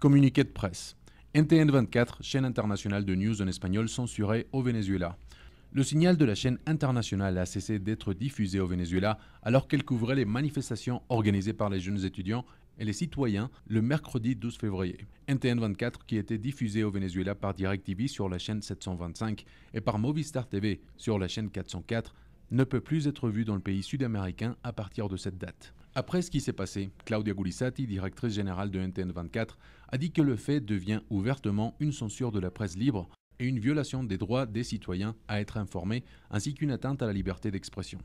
Communiqué de presse. NTN24, chaîne internationale de news en espagnol censurée au Venezuela. Le signal de la chaîne internationale a cessé d'être diffusé au Venezuela alors qu'elle couvrait les manifestations organisées par les jeunes étudiants et les citoyens le mercredi 12 février. NTN24, qui était diffusé au Venezuela par DirecTV sur la chaîne 725 et par Movistar TV sur la chaîne 404, ne peut plus être vu dans le pays sud-américain à partir de cette date. Après ce qui s'est passé, Claudia Gulisati, directrice générale de NTN24, a dit que le fait devient ouvertement une censure de la presse libre et une violation des droits des citoyens à être informés, ainsi qu'une atteinte à la liberté d'expression.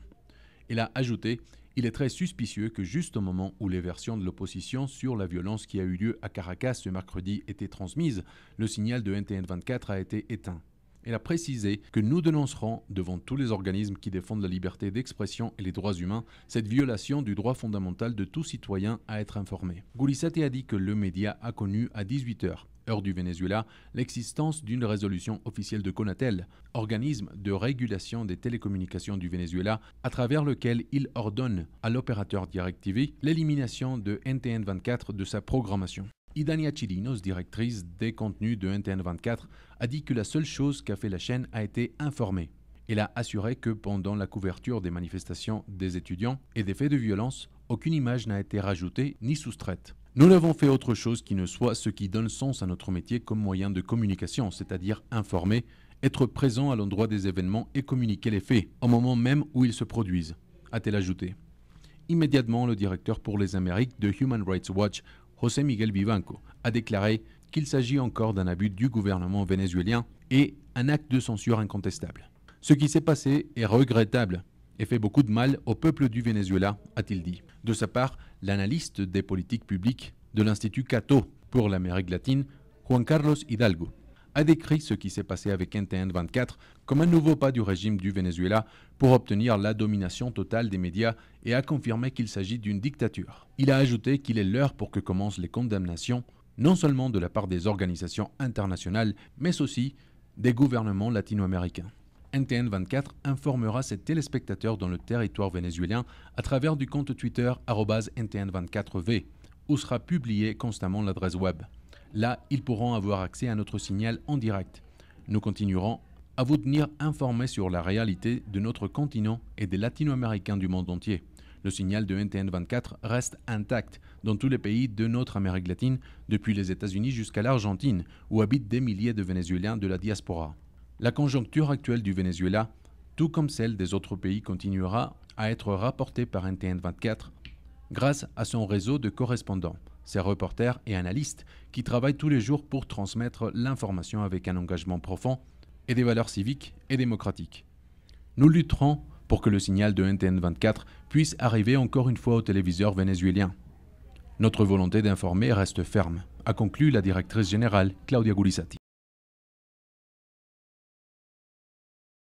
Elle a ajouté « Il est très suspicieux que juste au moment où les versions de l'opposition sur la violence qui a eu lieu à Caracas ce mercredi étaient transmises, le signal de NTN24 a été éteint. » Elle a précisé que nous dénoncerons devant tous les organismes qui défendent la liberté d'expression et les droits humains cette violation du droit fondamental de tout citoyen à être informé. Gulisati a dit que le média a connu à 18h, heure du Venezuela, l'existence d'une résolution officielle de Conatel, organisme de régulation des télécommunications du Venezuela, à travers lequel il ordonne à l'opérateur DirecTV l'élimination de NTN24 de sa programmation. Idania Chirinos, directrice des contenus de NTN24, a dit que la seule chose qu'a fait la chaîne a été informer. Elle a assuré que pendant la couverture des manifestations des étudiants et des faits de violence, aucune image n'a été rajoutée ni soustraite. Nous n'avons fait autre chose qui ne soit ce qui donne sens à notre métier comme moyen de communication, c'est-à-dire informer, être présent à l'endroit des événements et communiquer les faits, au moment même où ils se produisent, a-t-elle ajouté. Immédiatement, le directeur pour les Amériques de Human Rights Watch, José Miguel Vivanco, a déclaré qu'il s'agit encore d'un abus du gouvernement vénézuélien et un acte de censure incontestable. Ce qui s'est passé est regrettable et fait beaucoup de mal au peuple du Venezuela, a-t-il dit. De sa part, l'analyste des politiques publiques de l'Institut Cato pour l'Amérique latine, Juan Carlos Hidalgo, a décrit ce qui s'est passé avec NTN24 comme un nouveau pas du régime du Venezuela pour obtenir la domination totale des médias et a confirmé qu'il s'agit d'une dictature. Il a ajouté qu'il est l'heure pour que commencent les condamnations, non seulement de la part des organisations internationales, mais aussi des gouvernements latino-américains. NTN24 informera ses téléspectateurs dans le territoire vénézuélien à travers du compte Twitter @NTN24V, où sera publiée constamment l'adresse web. Là, ils pourront avoir accès à notre signal en direct. Nous continuerons à vous tenir informés sur la réalité de notre continent et des latino-américains du monde entier. Le signal de NTN24 reste intact dans tous les pays de notre Amérique latine, depuis les États-Unis jusqu'à l'Argentine, où habitent des milliers de Vénézuéliens de la diaspora. La conjoncture actuelle du Venezuela, tout comme celle des autres pays, continuera à être rapportée par NTN24 grâce à son réseau de correspondants, ses reporters et analystes qui travaillent tous les jours pour transmettre l'information avec un engagement profond et des valeurs civiques et démocratiques. Nous lutterons pour que le signal de NTN24 puisse arriver encore une fois aux téléviseurs vénézuéliens. Notre volonté d'informer reste ferme, a conclu la directrice générale Claudia Gulisati.